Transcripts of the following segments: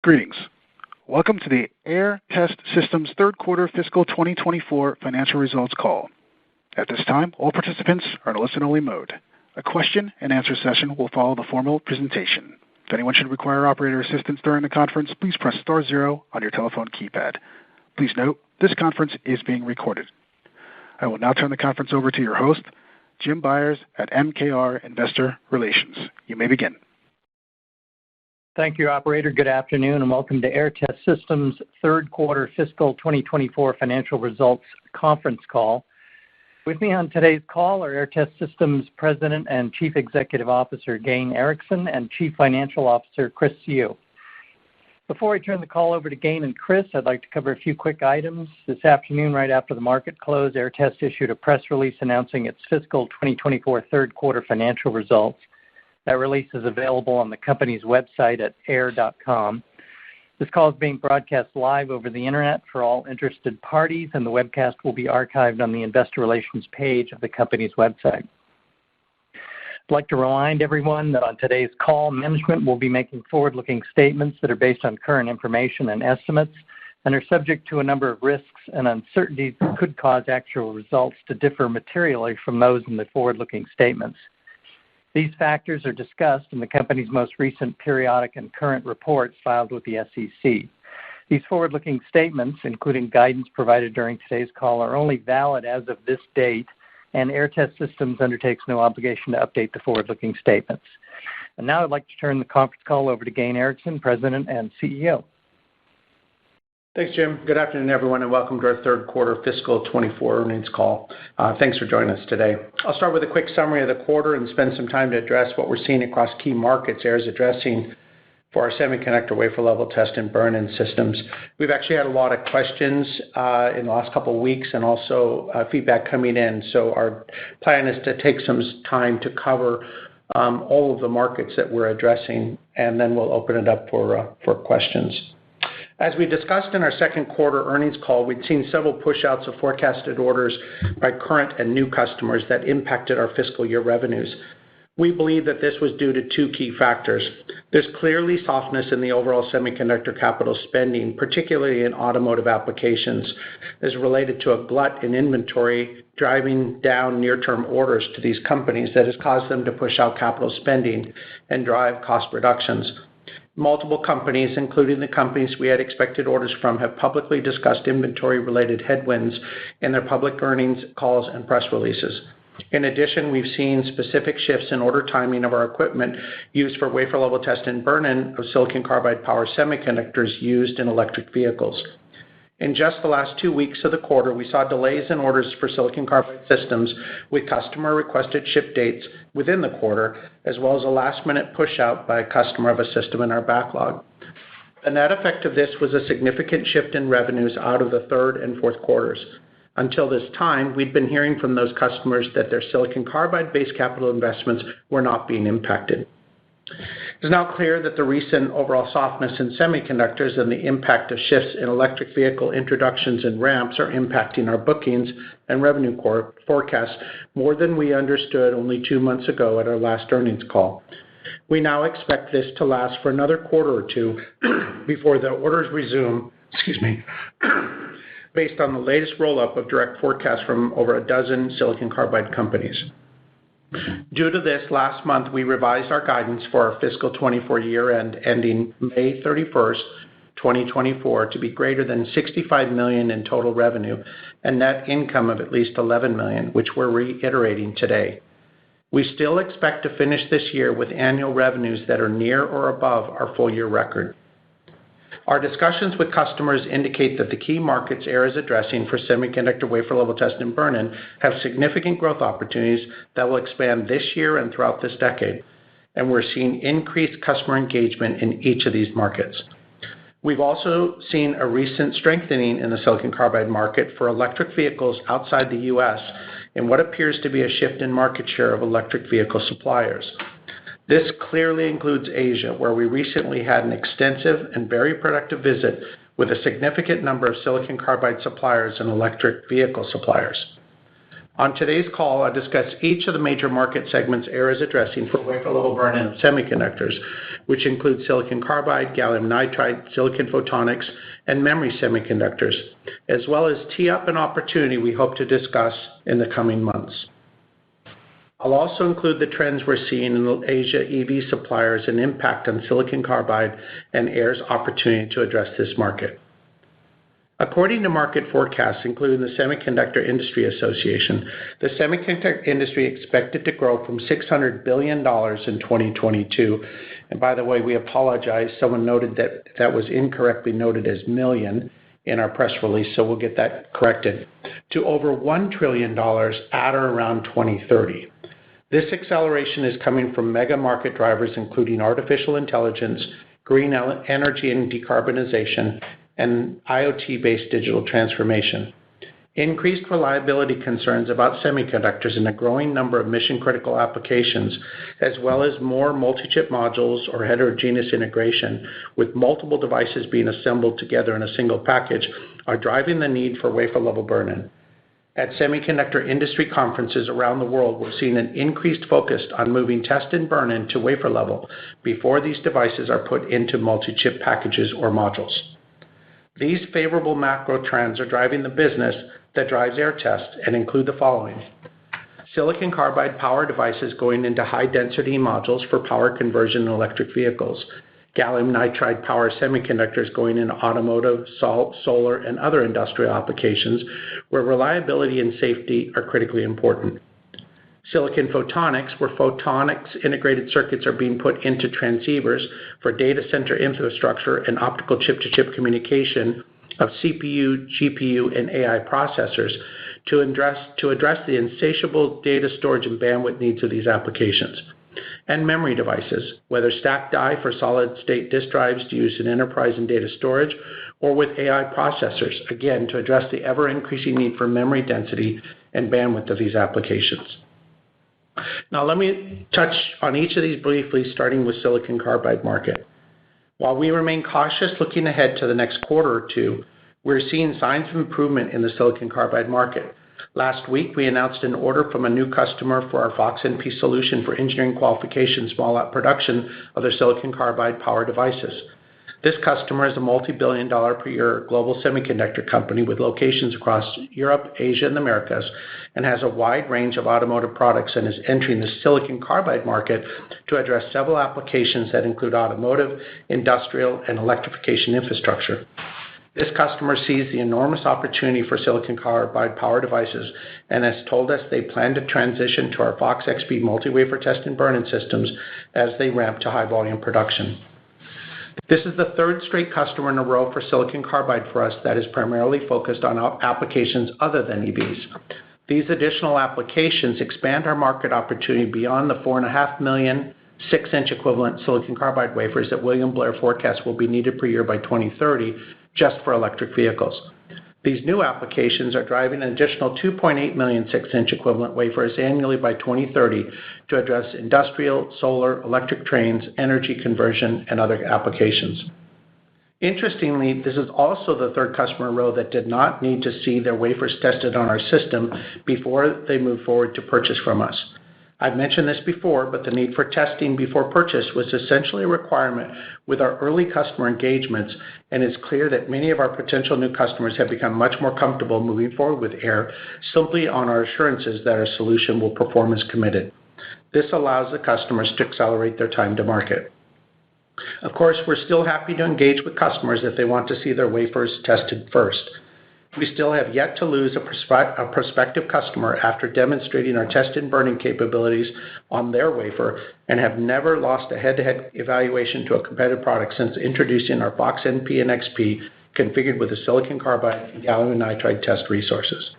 Greetings. Welcome to the Aehr Test Systems third quarter fiscal 2024 financial results call. At this time, all participants are in a listen-only mode. A question-and-answer session will follow the formal presentation. If anyone should require operator assistance during the conference, please press star zero on your telephone keypad. Please note, this conference is being recorded. I will now turn the conference over to your host, Jim Byers at MKR Investor Relations. You may begin. Thank you, Operator. Good afternoon, and welcome to Aehr Test Systems' third quarter fiscal 2024 financial results conference call. With me on today's call are Aehr Test Systems President and Chief Executive Officer Gayn Erickson and Chief Financial Officer Chris Siu. Before I turn the call over to Gayn and Chris, I'd like to cover a few quick items. This afternoon, right after the market closed, Aehr Test issued a press release announcing its fiscal 2024 third quarter financial results. That release is available on the company's website at aehr.com. This call is being broadcast live over the internet for all interested parties, and the webcast will be archived on the Investor Relations page of the company's website. I'd like to remind everyone that on today's call, management will be making forward-looking statements that are based on current information and estimates and are subject to a number of risks and uncertainties that could cause actual results to differ materially from those in the forward-looking statements. These factors are discussed in the company's most recent periodic and current reports filed with the SEC. These forward-looking statements, including guidance provided during today's call, are only valid as of this date, and Aehr Test Systems undertakes no obligation to update the forward-looking statements. And now I'd like to turn the conference call over to Gayn Erickson, President and CEO. Thanks, Jim. Good afternoon, everyone, and welcome to our third quarter fiscal 24 earnings call. Thanks for joining us today. I'll start with a quick summary of the quarter and spend some time to address what we're seeing across key markets Aehr is addressing for our semiconductor wafer-level test and burn-in systems. We've actually had a lot of questions in the last couple of weeks and also feedback coming in. So our plan is to take some time to cover all of the markets that we're addressing, and then we'll open it up for questions. As we discussed in our second quarter earnings call, we'd seen several push-outs of forecasted orders by current and new customers that impacted our fiscal year revenues. We believe that this was due to two key factors. There's clearly softness in the overall semiconductor capital spending, particularly in automotive applications, as related to a glut in inventory driving down near-term orders to these companies that has caused them to push out capital spending and drive cost reductions. Multiple companies, including the companies we had expected orders from, have publicly discussed inventory-related headwinds in their public earnings calls and press releases. In addition, we've seen specific shifts in order timing of our equipment used for wafer-level test and burn-in of silicon carbide power semiconductors used in electric vehicles. In just the last 2 weeks of the quarter, we saw delays in orders for silicon carbide systems with customer-requested ship dates within the quarter, as well as a last-minute push-out by a customer of a system in our backlog. The net effect of this was a significant shift in revenues out of the third and fourth quarters. Until this time, we'd been hearing from those customers that their silicon carbide-based capital investments were not being impacted. It's now clear that the recent overall softness in semiconductors and the impact of shifts in electric vehicle introductions and ramps are impacting our bookings and revenue forecasts more than we understood only 2 months ago at our last earnings call. We now expect this to last for another quarter or two before the orders resume, based on the latest roll-up of direct forecasts from over a dozen silicon carbide companies. Due to this, last month we revised our guidance for our fiscal 24 year-end ending May 31st, 2024 to be greater than $65 million in total revenue and net income of at least $11 million, which we're reiterating today. We still expect to finish this year with annual revenues that are near or above our full-year record. Our discussions with customers indicate that the key markets Aehr is addressing for semiconductor wafer-level test and burn-in have significant growth opportunities that will expand this year and throughout this decade, and we're seeing increased customer engagement in each of these markets. We've also seen a recent strengthening in the silicon carbide market for electric vehicles outside the U.S. in what appears to be a shift in market share of electric vehicle suppliers. This clearly includes Asia, where we recently had an extensive and very productive visit with a significant number of silicon carbide suppliers and electric vehicle suppliers. On today's call, I'll discuss each of the major market segments Aehr is addressing for wafer-level burn-in of semiconductors, which include silicon carbide, gallium nitride, silicon photonics, and memory semiconductors, as well as tee up an opportunity we hope to discuss in the coming months. I'll also include the trends we're seeing in Asia EV suppliers and impact on silicon carbide and Aehr's opportunity to address this market. According to market forecasts, including the Semiconductor Industry Association, the semiconductor industry expected to grow from $600 billion in 2022. And by the way, we apologize. Someone noted that was incorrectly noted as million in our press release, so we'll get that corrected, to over $1 trillion at or around 2030. This acceleration is coming from mega market drivers including artificial intelligence, green energy and decarbonization, and IoT-based digital transformation. Increased reliability concerns about semiconductors and a growing number of mission-critical applications, as well as more multi-chip modules or heterogeneous integration with multiple devices being assembled together in a single package, are driving the need for wafer-level burn-in. At semiconductor industry conferences around the world, we're seeing an increased focus on moving test and burn-in to wafer level before these devices are put into multi-chip packages or modules. These favorable macro trends are driving the business that drives Aehr Test and include the following. Silicon carbide power devices going into high-density modules for power conversion in electric vehicles. Gallium nitride power semiconductors going into automotive, solar, and other industrial applications where reliability and safety are critically important. Silicon photonics, where photonics integrated circuits are being put into transceivers for data center infrastructure and optical chip-to-chip communication of CPU, GPU, and AI processors to address the insatiable data storage and bandwidth needs of these applications. And memory devices, whether stacked die for solid-state disk drives to use in enterprise and data storage, or with AI processors, again, to address the ever-increasing need for memory density and bandwidth of these applications. Now let me touch on each of these briefly, starting with silicon carbide market. While we remain cautious looking ahead to the next quarter or two, we're seeing signs of improvement in the silicon carbide market. Last week, we announced an order from a new customer for our FOX NP solution for engineering qualification small-lot production of their silicon carbide power devices. This customer is a multi-billion-dollar per year global semiconductor company with locations across Europe, Asia, and the Americas, and has a wide range of automotive products and is entering the silicon carbide market to address several applications that include automotive, industrial, and electrification infrastructure. This customer sees the enormous opportunity for silicon carbide power devices and has told us they plan to transition to our FOX XP multi-wafer test and burn-in systems as they ramp to high-volume production. This is the third straight customer in a row for silicon carbide for us that is primarily focused on applications other than EVs. These additional applications expand our market opportunity beyond the 4.5 million 6-inch equivalent silicon carbide wafers that William Blair forecasts will be needed per year by 2030 just for electric vehicles. These new applications are driving an additional 2.8 million 6-inch equivalent wafers annually by 2030 to address industrial, solar, electric trains, energy conversion, and other applications. Interestingly, this is also the third customer row that did not need to see their wafers tested on our system before they moved forward to purchase from us. I've mentioned this before, but the need for testing before purchase was essentially a requirement with our early customer engagements, and it's clear that many of our potential new customers have become much more comfortable moving forward with Aehr simply on our assurances that our solution will perform as committed. This allows the customers to accelerate their time to market. Of course, we're still happy to engage with customers if they want to see their wafers tested first. We still have yet to lose a prospective customer after demonstrating our test and burning capabilities on their wafer and have never lost a head-to-head evaluation to a competitive product since introducing our FOX NP and XP configured with the silicon carbide and gallium nitride test resources.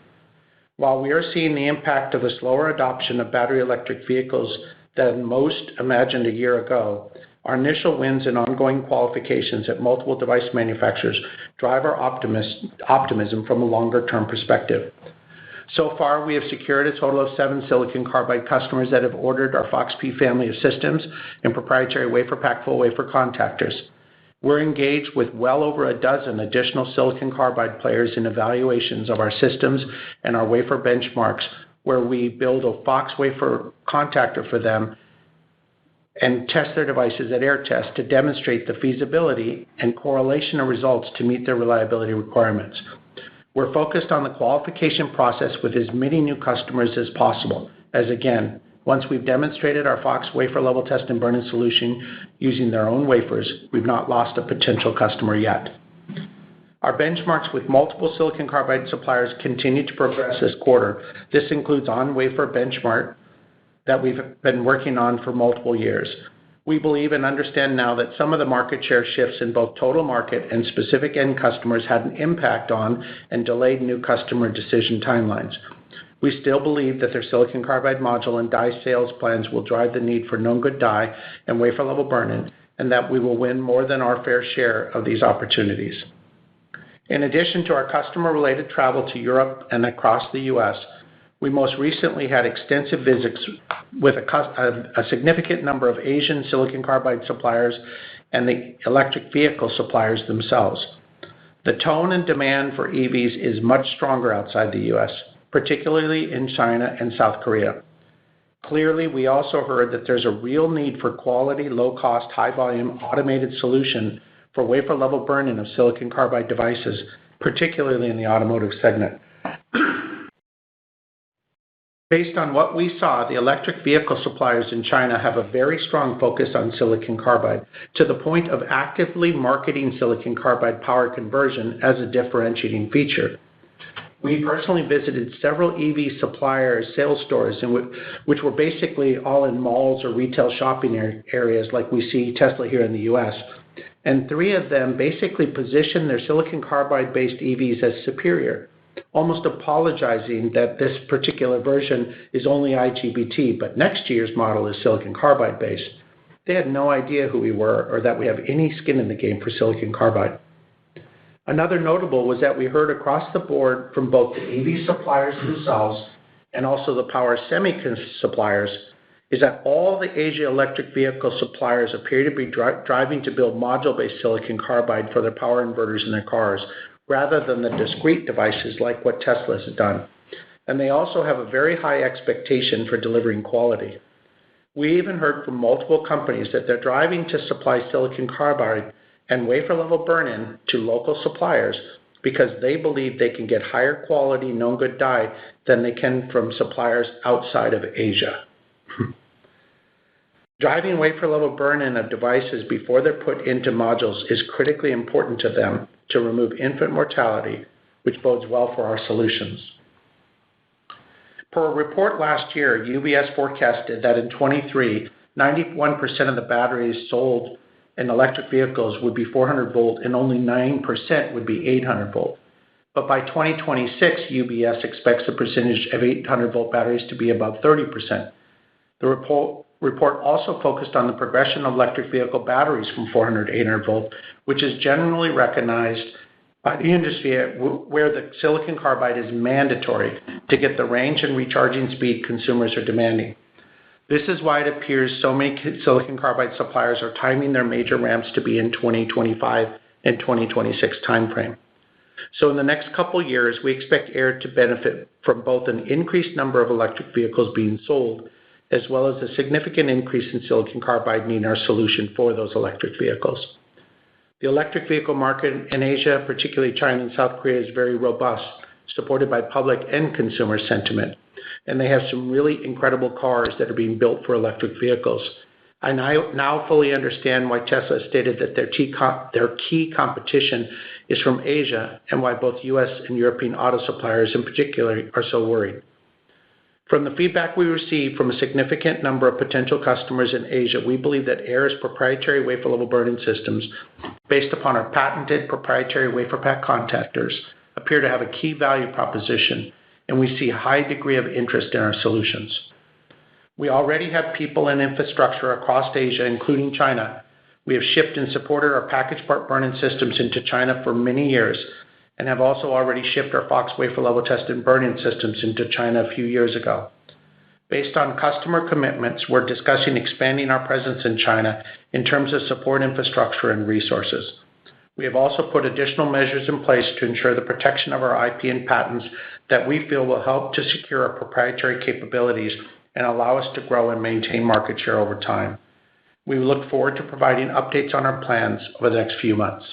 While we are seeing the impact of the slower adoption of battery electric vehicles than most imagined a year ago, our initial wins and ongoing qualifications at multiple device manufacturers drive our optimism from a longer-term perspective. So far, we have secured a total of 7 silicon carbide customers that have ordered our FOX-P family of systems and proprietary WaferPak full wafer contactors. We're engaged with well over a dozen additional silicon carbide players in evaluations of our systems and our wafer benchmarks where we build a FOX wafer contactor for them and test their devices at Aehr Test to demonstrate the feasibility and correlation of results to meet their reliability requirements. We're focused on the qualification process with as many new customers as possible, as again, once we've demonstrated our FOX wafer level test and burn-in solution using their own wafers, we've not lost a potential customer yet. Our benchmarks with multiple silicon carbide suppliers continue to progress this quarter. This includes on-wafer benchmark that we've been working on for multiple years. We believe and understand now that some of the market share shifts in both total market and specific end customers had an impact on and delayed new customer decision timelines. We still believe that their silicon carbide module and die sales plans will drive the need for known good die and wafer level burn-in, and that we will win more than our fair share of these opportunities. In addition to our customer-related travel to Europe and across the U.S., we most recently had extensive visits with a significant number of Asian silicon carbide suppliers and the electric vehicle suppliers themselves. The tone and demand for EVs is much stronger outside the U.S., particularly in China and South Korea. Clearly, we also heard that there's a real need for quality, low-cost, high-volume, automated solution for wafer-level burn-in of silicon carbide devices, particularly in the automotive segment. Based on what we saw, the electric vehicle suppliers in China have a very strong focus on silicon carbide, to the point of actively marketing silicon carbide power conversion as a differentiating feature. We personally visited several EV suppliers' sales stores, which were basically all in malls or retail shopping areas like we see Tesla here in the U.S., and 3 of them basically positioned their silicon carbide-based EVs as superior, almost apologizing that this particular version is only IGBT, but next year's model is silicon carbide-based. They had no idea who we were or that we have any skin in the game for silicon carbide. Another notable was that we heard across the board from both the EV suppliers themselves and also the power semiconductor suppliers is that all the Asia electric vehicle suppliers appear to be driving to build module-based silicon carbide for their power inverters in their cars, rather than the discrete devices like what Tesla has done. And they also have a very high expectation for delivering quality. We even heard from multiple companies that they're driving to supply silicon carbide and wafer-level burn-in to local suppliers because they believe they can get higher quality known good die than they can from suppliers outside of Asia. Driving wafer-level burn-in of devices before they're put into modules is critically important to them to remove infant mortality, which bodes well for our solutions. Per a report last year, UBS forecasted that in 23, 91% of the batteries sold in electric vehicles would be 400 volt and only 9% would be 800 volt. But by 2026, UBS expects the percentage of 800 volt batteries to be above 30%. The report also focused on the progression of electric vehicle batteries from 400 to 800 volt, which is generally recognized by the industry where the silicon carbide is mandatory to get the range and recharging speed consumers are demanding. This is why it appears so many silicon carbide suppliers are timing their major ramps to be in 2025 and 2026 timeframe. So in the next couple years, we expect Aehr to benefit from both an increased number of electric vehicles being sold, as well as a significant increase in silicon carbide needing our solution for those electric vehicles. The electric vehicle market in Asia, particularly China and South Korea, is very robust, supported by public and consumer sentiment. And they have some really incredible cars that are being built for electric vehicles. I now fully understand why Tesla stated that their key competition is from Asia and why both U.S. and European auto suppliers in particular are so worried. From the feedback we received from a significant number of potential customers in Asia, we believe that Aehr's proprietary wafer-level burn-in systems, based upon our patented proprietary WaferPak contactors, appear to have a key value proposition, and we see a high degree of interest in our solutions. We already have people and infrastructure across Asia, including China. We have shipped and supported our package part burn-in systems into China for many years, and have also already shipped our FOX wafer-level test and burn-in systems into China a few years ago. Based on customer commitments, we're discussing expanding our presence in China in terms of support infrastructure and resources. We have also put additional measures in place to ensure the protection of our IP and patents that we feel will help to secure our proprietary capabilities and allow us to grow and maintain market share over time. We look forward to providing updates on our plans over the next few months.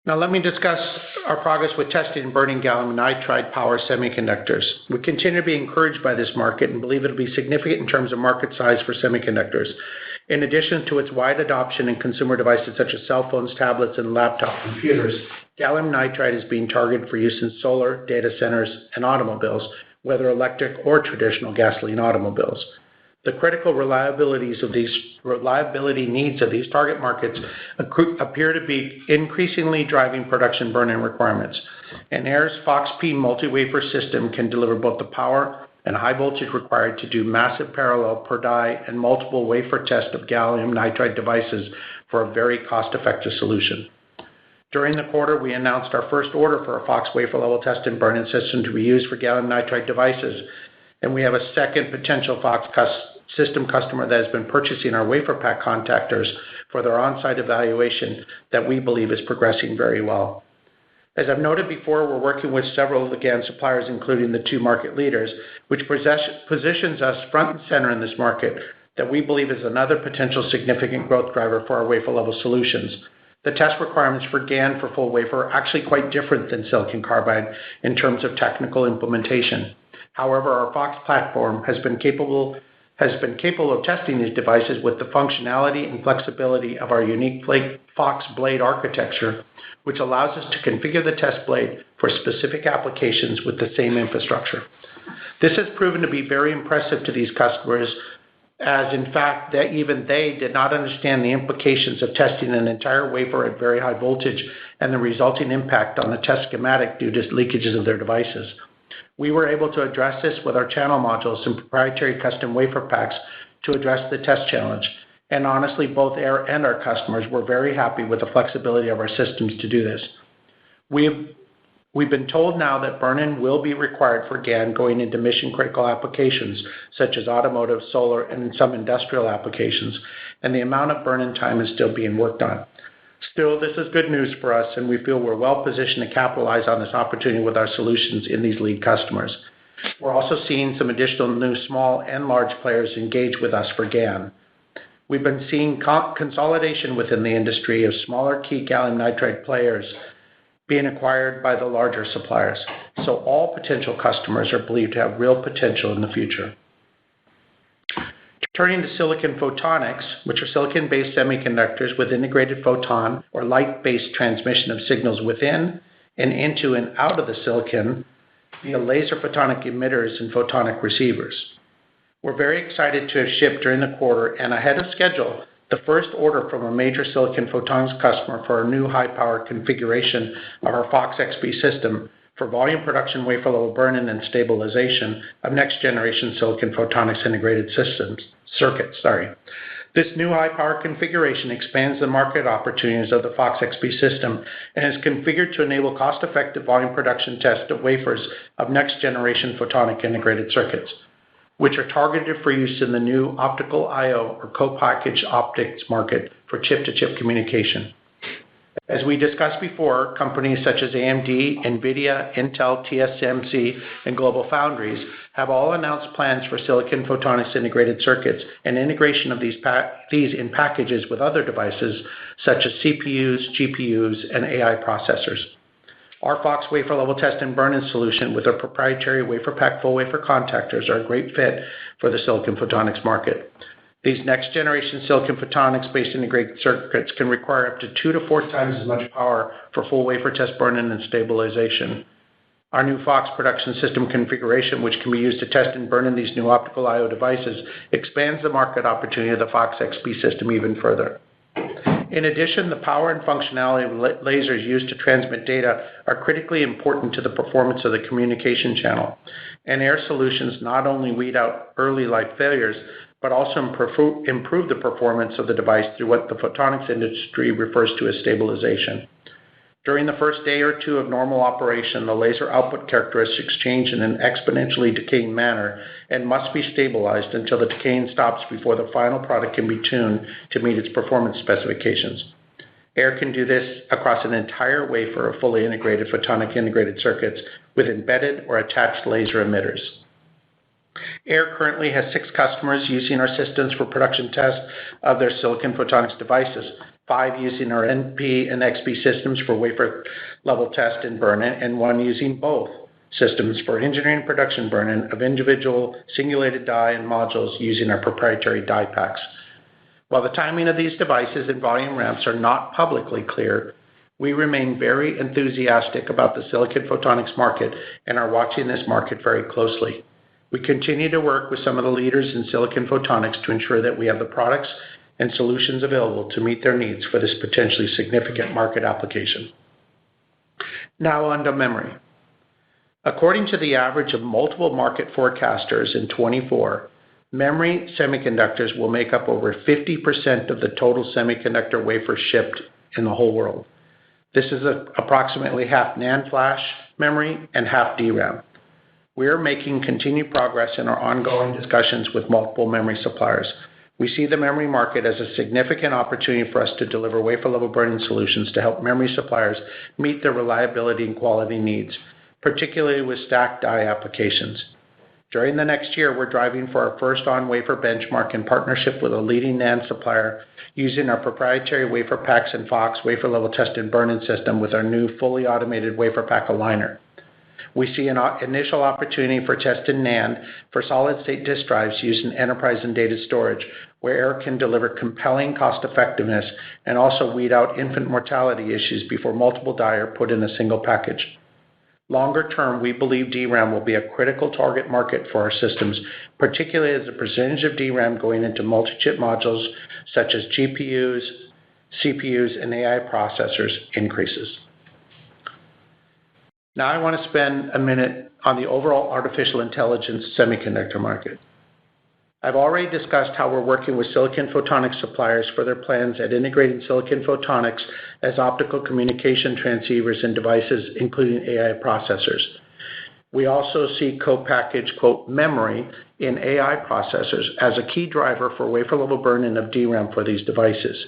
Now let me discuss our progress with testing and burning gallium nitride power semiconductors. We continue to be encouraged by this market and believe it will be significant in terms of market size for semiconductors. In addition to its wide adoption in consumer devices such as cell phones, tablets, and laptop computers, gallium nitride is being targeted for use in solar, data centers, and automobiles, whether electric or traditional gasoline automobiles. The critical reliability needs of these target markets appear to be increasingly driving production burn-in requirements. And Aehr's FOX-P multi-wafer system can deliver both the power and high voltage required to do massive parallel per die and multiple wafer test of gallium nitride devices for a very cost-effective solution. During the quarter, we announced our first order for a FOX wafer level test and burn-in system to be used for gallium nitride devices, and we have a second potential FOX system customer that has been purchasing our WaferPak contactors for their on-site evaluation that we believe is progressing very well. As I've noted before, we're working with several of the GaN suppliers, including the two market leaders, which positions us front and center in this market that we believe is another potential significant growth driver for our wafer level solutions. The test requirements for GaN for full wafer are actually quite different than silicon carbide in terms of technical implementation. However, our FOX platform has been capable of testing these devices with the functionality and flexibility of our unique FOX blade architecture, which allows us to configure the test blade for specific applications with the same infrastructure. This has proven to be very impressive to these customers, as in fact that even they did not understand the implications of testing an entire wafer at very high voltage and the resulting impact on the test schematic due to leakages of their devices. We were able to address this with our channel modules and proprietary custom wafer packs to address the test challenge. And honestly, both Aehr and our customers were very happy with the flexibility of our systems to do this. We've been told now that burn-in will be required for GaN going into mission-critical applications such as automotive, solar, and some industrial applications, and the amount of burn-in time is still being worked on. Still, this is good news for us, and we feel we're well positioned to capitalize on this opportunity with our solutions in these lead customers. We're also seeing some additional new small and large players engage with us for GaN. We've been seeing consolidation within the industry of smaller key gallium nitride players being acquired by the larger suppliers. So all potential customers are believed to have real potential in the future. Turning to silicon photonics, which are silicon-based semiconductors with integrated photon or light-based transmission of signals within and into and out of the silicon via laser photonic emitters and photonic receivers. We're very excited to have shipped during the quarter and ahead of schedule the first order from a major silicon photonics customer for our new high-power configuration of our FOX XP system for volume production wafer level burn-in and stabilization of next-generation silicon photonics integrated circuits. This new high-power configuration expands the market opportunities of the FOX XP system and is configured to enable cost-effective volume production test of wafers of next-generation photonic integrated circuits, which are targeted for use in the new optical I/O or co-packaged optics market for chip-to-chip communication. As we discussed before, companies such as AMD, NVIDIA, Intel, TSMC, and GlobalFoundries have all announced plans for silicon photonics integrated circuits and integration of these in packages with other devices such as CPUs, GPUs, and AI processors. Our FOX wafer level test and burn-in solution with our proprietary WaferPak full wafer contactors are a great fit for the silicon photonics market. These next-generation silicon photonics-based integrated circuits can require up to 2 to 4 times as much power for full wafer test burn-in and stabilization. Our new FOX production system configuration, which can be used to test and burn in these new optical I/O devices, expands the market opportunity of the FOX XP system even further. In addition, the power and functionality of lasers used to transmit data are critically important to the performance of the communication channel. And Aehr solutions not only weed out early life failures, but also improve the performance of the device through what the photonics industry refers to as stabilization. During the first day or two of normal operation, the laser output characteristics change in an exponentially decaying manner and must be stabilized until the decaying stops before the final product can be tuned to meet its performance specifications. Aehr can do this across an entire wafer of fully integrated photonic integrated circuits with embedded or attached laser emitters. Aehr currently has 6 customers using our systems for production tests of their silicon photonics devices, 5 using our NP and XP systems for wafer level test and burn-in, and 1 using both systems for engineering production burn-in of individual singulated die and modules using our proprietary DiePaks. While the timing of these devices and volume ramps are not publicly clear, we remain very enthusiastic about the silicon photonics market and are watching this market very closely. We continue to work with some of the leaders in silicon photonics to ensure that we have the products and solutions available to meet their needs for this potentially significant market application. Now on to memory. According to the average of multiple market forecasters in 24, memory semiconductors will make up over 50% of the total semiconductor wafers shipped in the whole world. This is approximately half NAND flash memory and half DRAM. We are making continued progress in our ongoing discussions with multiple memory suppliers. We see the memory market as a significant opportunity for us to deliver wafer-level burn-in solutions to help memory suppliers meet their reliability and quality needs, particularly with stacked die applications. During the next year, we're driving for our first on-wafer benchmark in partnership with a leading NAND supplier using our proprietary WaferPaks and FOX wafer-level test and burn-in system with our new fully automated WaferPak aligner. We see an initial opportunity for test in NAND for solid-state disk drives used in enterprise and data storage, where Aehr can deliver compelling cost-effectiveness and also weed out infant mortality issues before multiple die are put in a single package. Longer term, we believe DRAM will be a critical target market for our systems, particularly as the percentage of DRAM going into multi-chip modules such as GPUs, CPUs, and AI processors increases. Now I want to spend a minute on the overall artificial intelligence semiconductor market. I've already discussed how we're working with silicon photonics suppliers for their plans at integrating silicon photonics as optical communication transceivers and devices, including AI processors. We also see co-packaged, quote, memory in AI processors as a key driver for wafer-level burn-in of DRAM for these devices.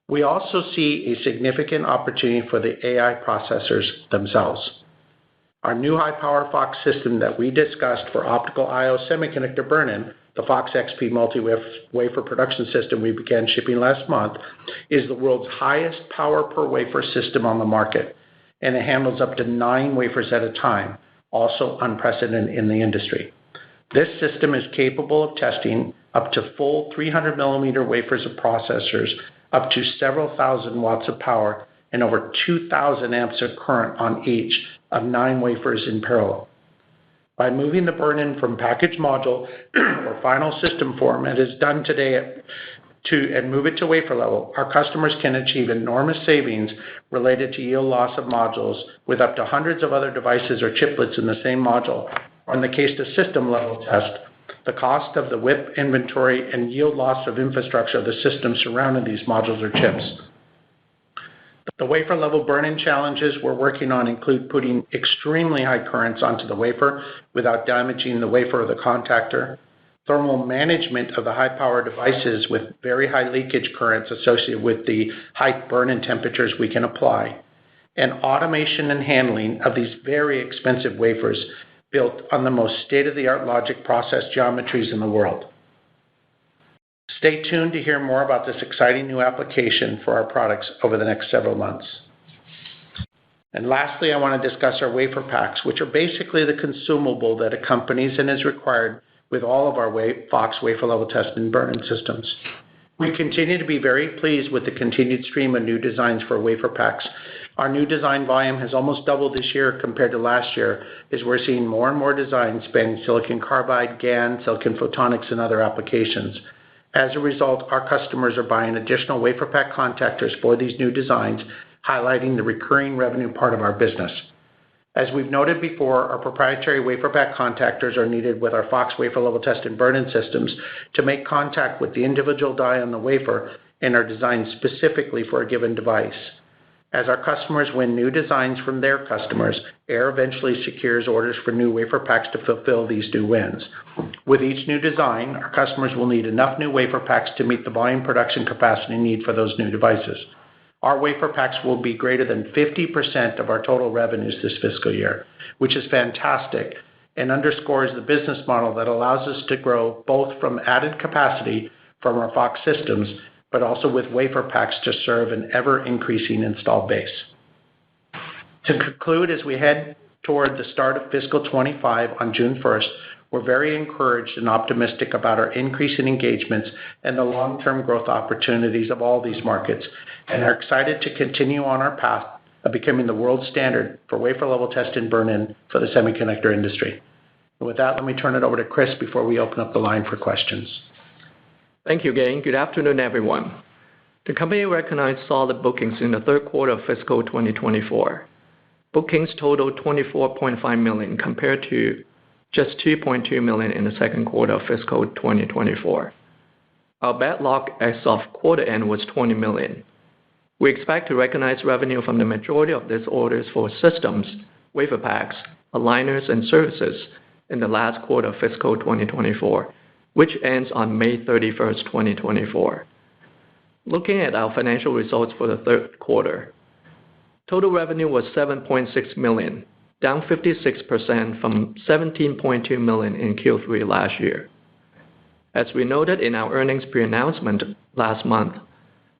We also see a significant opportunity for the AI processors themselves. Our new high-power FOX system that we discussed for optical I/O semiconductor burn-in, the FOX XP multi-wafer production system we began shipping last month, is the world's highest power per wafer system on the market, and it handles up to 9 wafers at a time, also unprecedented in the industry. This system is capable of testing up to full 300 millimeter wafers of processors, up to several thousand watts of power, and over 2,000 amps of current on each of 9 wafers in parallel. By moving the burn-in from package module or final system form as is done today and move it to wafer level, our customers can achieve enormous savings related to yield loss of modules with up to hundreds of other devices or chiplets in the same module, or in the case of system level test, the cost of the WIP inventory and yield loss of infrastructure of the system surrounding these modules or chips. The wafer-level burn-in challenges we're working on include putting extremely high currents onto the wafer without damaging the wafer or the contactor, thermal management of the high-power devices with very high leakage currents associated with the high burn-in temperatures we can apply, and automation and handling of these very expensive wafers built on the most state-of-the-art logic process geometries in the world. Stay tuned to hear more about this exciting new application for our products over the next several months. And lastly, I want to discuss our WaferPaks, which are basically the consumable that accompanies and is required with all of our FOX wafer-level test and burn-in systems. We continue to be very pleased with the continued stream of new designs for WaferPaks. Our new design volume has almost doubled this year compared to last year, as we're seeing more and more designs spanning silicon carbide, GaN, silicon photonics, and other applications. As a result, our customers are buying additional WaferPak contactors for these new designs, highlighting the recurring revenue part of our business. As we've noted before, our proprietary WaferPak contactors are needed with our FOX wafer-level test and burn-in systems to make contact with the individual die on the wafer and are designed specifically for a given device. As our customers win new designs from their customers, Aehr eventually secures orders for new WaferPaks to fulfill these new wins. With each new design, our customers will need enough new WaferPaks to meet the volume production capacity need for those new devices. Our WaferPaks will be greater than 50% of our total revenues this fiscal year, which is fantastic and underscores the business model that allows us to grow both from added capacity from our FOX systems, but also with WaferPaks to serve an ever-increasing installed base. To conclude, as we head toward the start of fiscal 25 on June 1st, we're very encouraged and optimistic about our increase in engagements and the long-term growth opportunities of all these markets, and are excited to continue on our path of becoming the world standard for wafer-level test and burn-in for the semiconductor industry. And with that, let me turn it over to Chris before we open up the line for questions. Thank you, Gayn. Good afternoon, everyone. The company recognized solid bookings in the third quarter of fiscal 2024. Bookings totaled $24.5 million compared to just $2.2 million in the second quarter of fiscal 2024. Our backlog as of quarter end was $20 million. We expect to recognize revenue from the majority of these orders for systems, WaferPaks, aligners, and services in the last quarter of fiscal 2024, which ends on May 31st, 2024. Looking at our financial results for the third quarter, total revenue was $7.6 million, down 56% from $17.2 million in Q3 last year. As we noted in our earnings pre-announcement last month,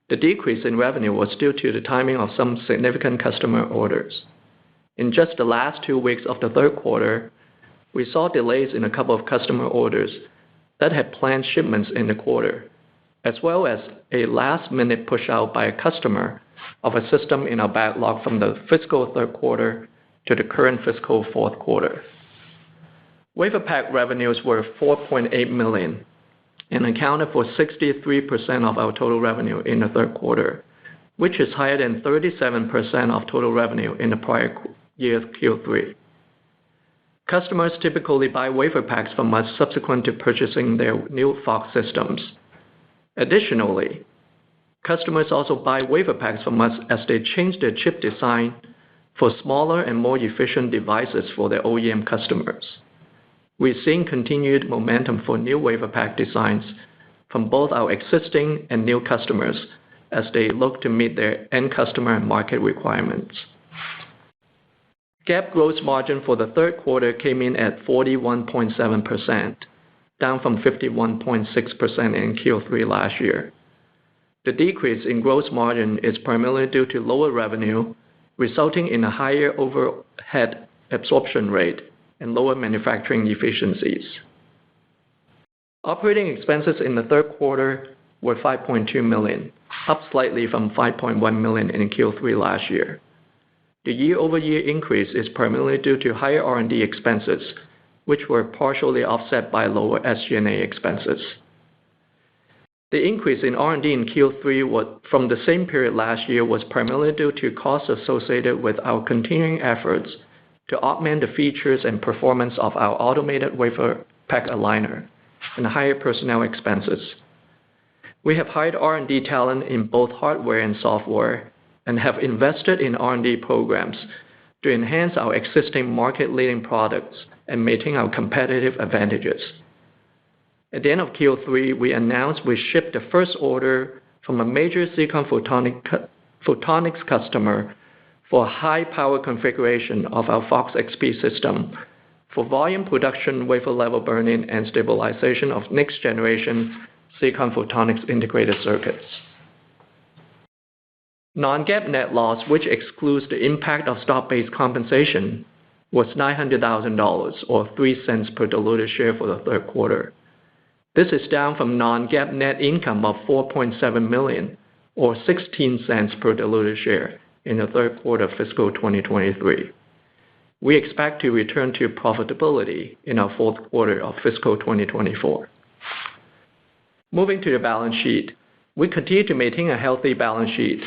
the decrease in revenue was due to the timing of some significant customer orders. In just the last 2 weeks of the third quarter, we saw delays in a couple of customer orders that had planned shipments in the quarter, as well as a last-minute push-out by a customer of a system in our backlog from the fiscal third quarter to the current fiscal fourth quarter. WaferPak revenues were $4.8 million and accounted for 63% of our total revenue in the third quarter, which is higher than 37% of total revenue in the prior year's Q3. Customers typically buy WaferPaks from us subsequent to purchasing their new FOX systems. Additionally, customers also buy WaferPaks from us as they change their chip design for smaller and more efficient devices for their OEM customers. We're seeing continued momentum for new WaferPak designs from both our existing and new customers as they look to meet their end customer and market requirements. GAAP gross margin for the third quarter came in at 41.7%, down from 51.6% in Q3 last year. The decrease in gross margin is primarily due to lower revenue, resulting in a higher overhead absorption rate and lower manufacturing efficiencies. Operating expenses in the third quarter were $5.2 million, up slightly from $5.1 million in Q3 last year. The year-over-year increase is primarily due to higher R&D expenses, which were partially offset by lower SG&A expenses. The increase in R&D in Q3 from the same period last year was primarily due to costs associated with our continuing efforts to augment the features and performance of our automated WaferPak aligner and higher personnel expenses. We have hired R&D talent in both hardware and software and have invested in R&D programs to enhance our existing market-leading products and maintain our competitive advantages. At the end of Q3, we announced we shipped the first order from a major silicon photonics customer for a high-power configuration of our FOX XP system for volume production wafer-level burn-in and stabilization of next-generation silicon photonics integrated circuits. Non-GAAP net loss, which excludes the impact of stock-based compensation, was $900,000 or 3 cents per diluted share for the third quarter. This is down from non-GAAP net income of $4.7 million or 16 cents per diluted share in the third quarter of fiscal 2023. We expect to return to profitability in our fourth quarter of fiscal 2024. Moving to the balance sheet, we continue to maintain a healthy balance sheet.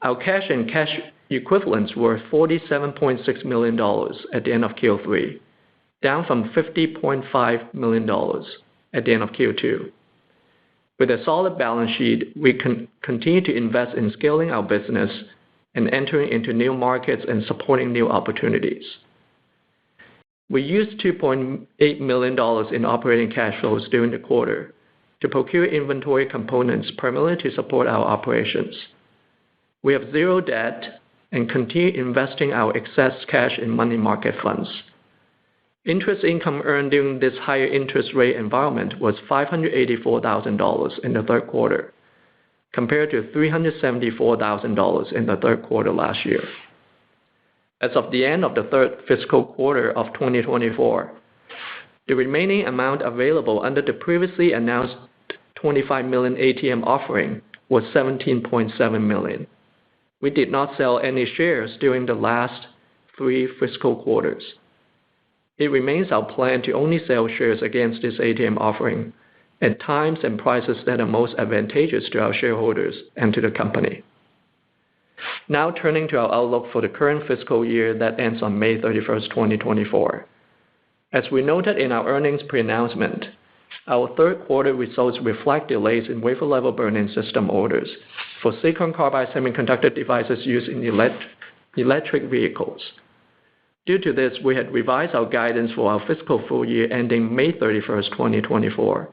Our cash and cash equivalents were $47.6 million at the end of Q3, down from $50.5 million at the end of Q2. With a solid balance sheet, we continue to invest in scaling our business and entering into new markets and supporting new opportunities. We used $2.8 million in operating cash flows during the quarter to procure inventory components primarily to support our operations. We have zero debt and continue investing our excess cash in money market funds. Interest income earned during this higher interest rate environment was $584,000 in the third quarter, compared to $374,000 in the third quarter last year. As of the end of the third fiscal quarter of 2024, the remaining amount available under the previously announced $25 million ATM offering was $17.7 million. We did not sell any shares during the last 3 fiscal quarters. It remains our plan to only sell shares against this ATM offering at times and prices that are most advantageous to our shareholders and to the company. Now turning to our outlook for the current fiscal year that ends on May 31st, 2024. As we noted in our earnings pre-announcement, our third quarter results reflect delays in wafer-level burn-in system orders for silicon carbide semiconductor devices used in electric vehicles. Due to this, we had revised our guidance for our fiscal full year ending May 31st, 2024,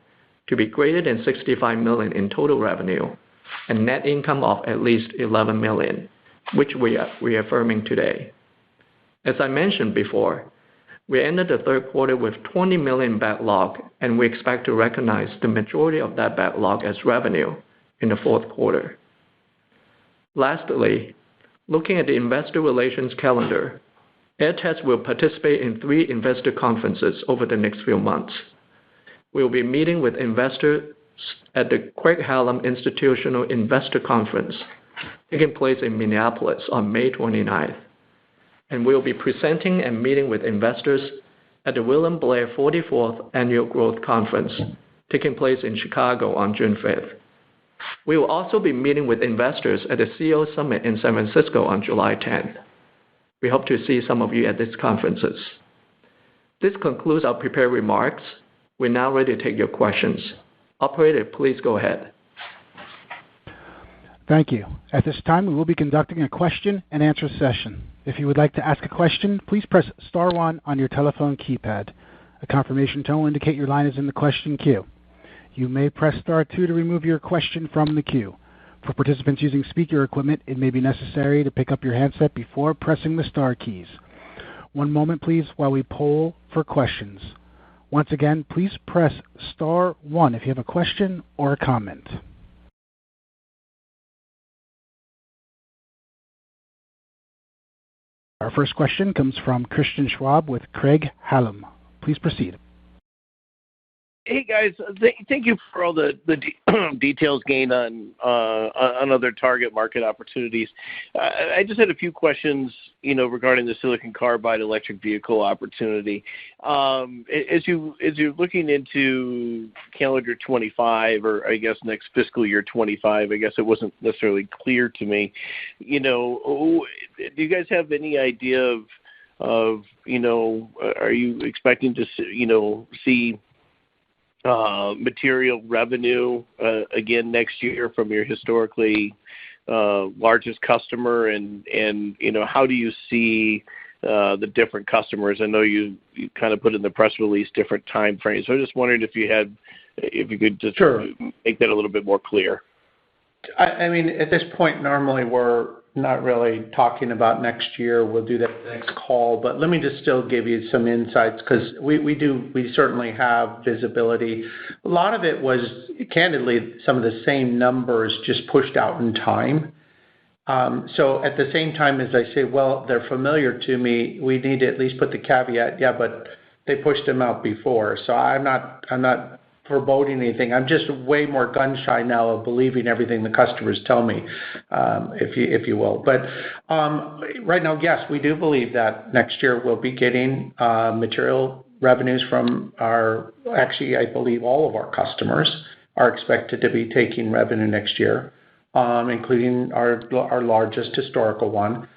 to be greater than $65 million in total revenue and net income of at least $11 million, which we are reaffirming today. As I mentioned before, we ended the third quarter with $20 million backlog, and we expect to recognize the majority of that backlog as revenue in the fourth quarter. Lastly, looking at the investor relations calendar, Aehr Test will participate in 3 investor conferences over the next few months. We will be meeting with investors at the Craig-Hallum Institutional Investor Conference, taking place in Minneapolis on May 29th. And we will be presenting and meeting with investors at the William Blair 44th Annual Growth Conference, taking place in Chicago on June 5th. We will also be meeting with investors at the CEO Summit in San Francisco on July 10th. We hope to see some of you at these conferences. This concludes our prepared remarks. We're now ready to take your questions. Operator, please go ahead. Thank you. At this time, we will be conducting a question-and-answer session. If you would like to ask a question, please press star 1 on your telephone keypad. A confirmation tone will indicate your line is in the question queue. You may press star 2 to remove your question from the queue. For participants using speaker equipment, it may be necessary to pick up your handset before pressing the star keys. One moment, please, while we poll for questions. Once again, please press star 1 if you have a question or a comment. Our first question comes from Christian Schwab with Craig-Hallum. Please proceed. Hey, guys. Thank you for all the details gained on other target market opportunities. I just had a few questions, regarding the silicon carbide electric vehicle opportunity. As you're looking into calendar 25, or I guess next fiscal year 25, I guess it wasn't necessarily clear to me. Do you guys have any idea of are you expecting to see material revenue again next year from your historically largest customer, and how do you see the different customers? I know you kind of put in the press release different time frames. So I'm just wondering if you could just make that a little bit more clear. I mean, at this point, normally we're not really talking about next year. We'll do that next call. But let me just still give you some insights, because we certainly have visibility. A lot of it was, candidly, some of the same numbers just pushed out in time. So at the same time as I say, well, they're familiar to me, we need to at least put the caveat, yeah, but they pushed them out before. So I'm not foreboding anything. I'm just way more gun shy now of believing everything the customers tell me, if you will. But right now, yes, we do believe that next year we'll be getting material revenues from actually, I believe all of our customers are expected to be taking revenue next year, including our largest historical one.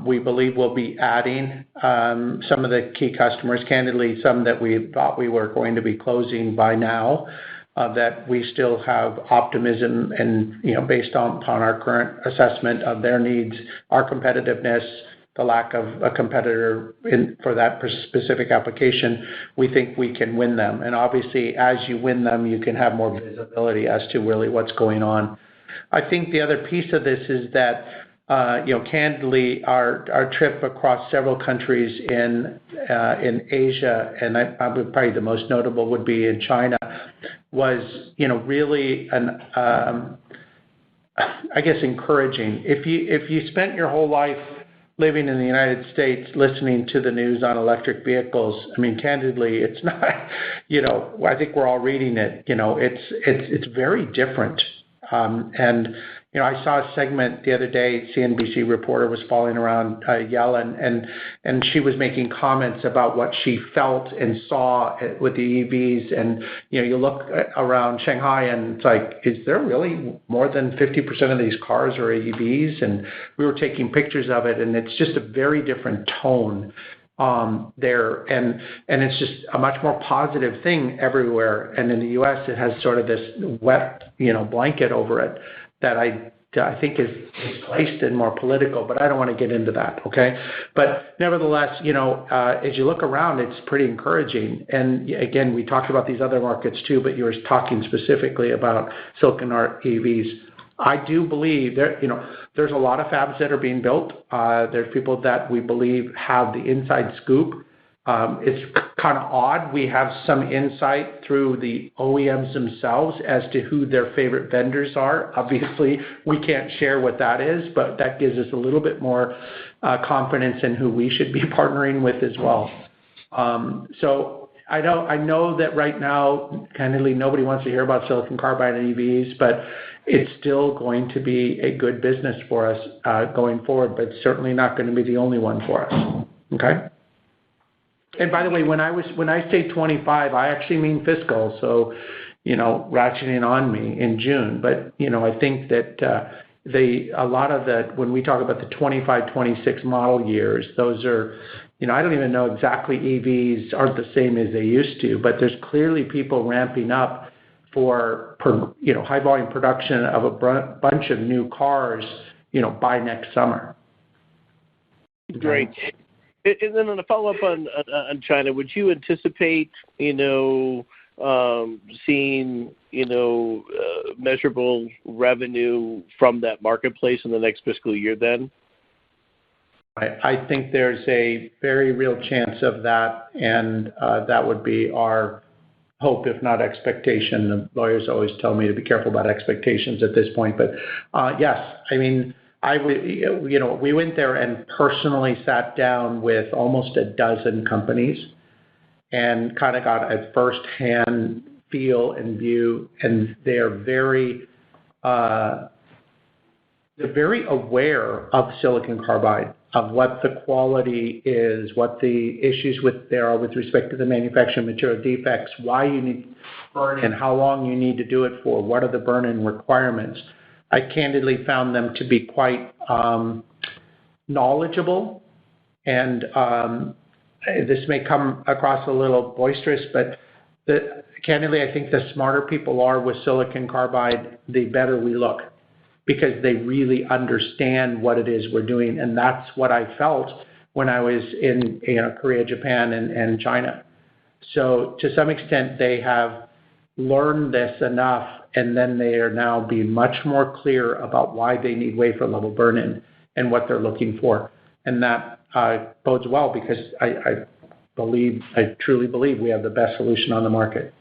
We believe we'll be adding some of the key customers, candidly, some that we thought we were going to be closing by now. that we still have optimism and, based upon our current assessment of their needs, our competitiveness, the lack of a competitor for that specific application, we think we can win them. And obviously, as you win them, you can have more visibility as to really what's going on. I think the other piece of this is that, candidly, our trip across several countries in Asia, and probably the most notable would be in China, was, really encouraging. If you spent your whole life living in the United States, listening to the news on electric vehicles, candidly, it's not, I think we're all reading it, it's very different. And I saw a segment the other day, CNBC reporter was following around Yellen, and she was making comments about what she felt and saw with the EVs. And, you look around Shanghai and it's like, is there really more than 50% of these cars are EVs? And we were taking pictures of it, and it's just a very different tone there, and it's just a much more positive thing everywhere. And in the U.S., it has sort of this wet, blanket over it that I think is placed in more political, but I don't want to get into that, okay? But nevertheless, as you look around, it's pretty encouraging. And again, we talked about these other markets too, but you were talking specifically about silicon art EVs. I do believe there's a lot of fabs that are being built. There's people that we believe have the inside scoop. It's kind of odd. We have some insight through the OEMs themselves as to who their favorite vendors are. Obviously, we can't share what that is, but that gives us a little bit more confidence in who we should be partnering with as well. So I know that right now, candidly, nobody wants to hear about silicon carbide and EVs, but it's still going to be a good business for us going forward, but it's certainly not going to be the only one for us. Okay? And by the way, when I say 25, I actually mean fiscal, so, ratcheting on me in June. But, I think that a lot of that, when we talk about the 25, 26 model years, those are, I don't even know exactly, EVs aren't the same as they used to, but there's clearly people ramping up for high volume production of a bunch of new cars, by next summer. Great. And then on a follow-up on China, would you anticipate, seeing, measurable revenue from that marketplace in the next fiscal year then? I think there's a very real chance of that, and that would be our hope, if not expectation. The lawyers always tell me to be careful about expectations at this point, but yes, we went there and personally sat down with almost a dozen companies and kind of got a first-hand feel and view, and they're very aware of silicon carbide, of what the quality is, what the issues there are with respect to the manufacturing material defects, why you need burn-in, how long you need to do it for, what are the burn-in requirements. I candidly found them to be quite knowledgeable, and this may come across a little boisterous, but candidly, I think the smarter people are with silicon carbide, the better we look, because they really understand what it is we're doing, and that's what I felt when I was in Korea, Japan, and China. So to some extent, they have learned this enough, and then they are now being much more clear about why they need wafer level burn-in and what they're looking for. And that bodes well, because I truly believe we have the best solution on the market.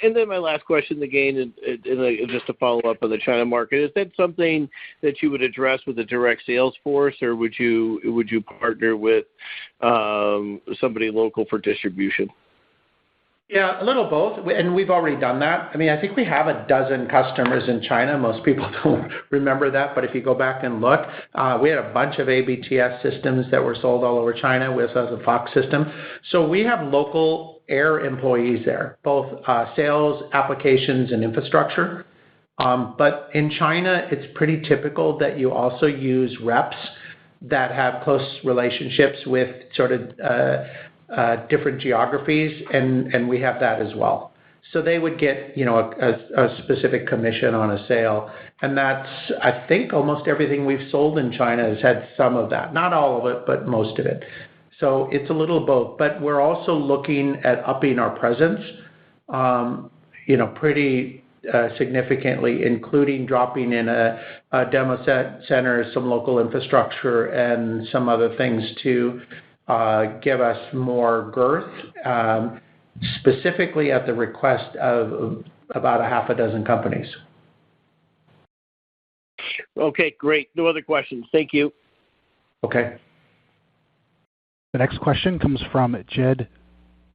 And then my last question, again, and just to follow up on the China market, is that something that you would address with a direct sales force, or would you partner with somebody local for distribution? Yeah, a little both, and we've already done that. I think we have a dozen customers in China. Most people don't remember that, but if you go back and look, we had a bunch of ABTS systems that were sold all over China with us, a FOX system. So we have local Aehr employees there, both sales, applications, and infrastructure. But in China, it's pretty typical that you also use reps that have close relationships with sort of different geographies, and we have that as well. So they would get, a specific commission on a sale. And that's, I think, almost everything we've sold in China has had some of that. Not all of it, but most of it. So it's a little both. But we're also looking at upping our presence, pretty significantly, including dropping in a demo center, some local infrastructure, and some other things to give us more girth, specifically at the request of about a half a dozen companies. Okay, great. No other questions. Thank you. Okay. The next question comes from Jed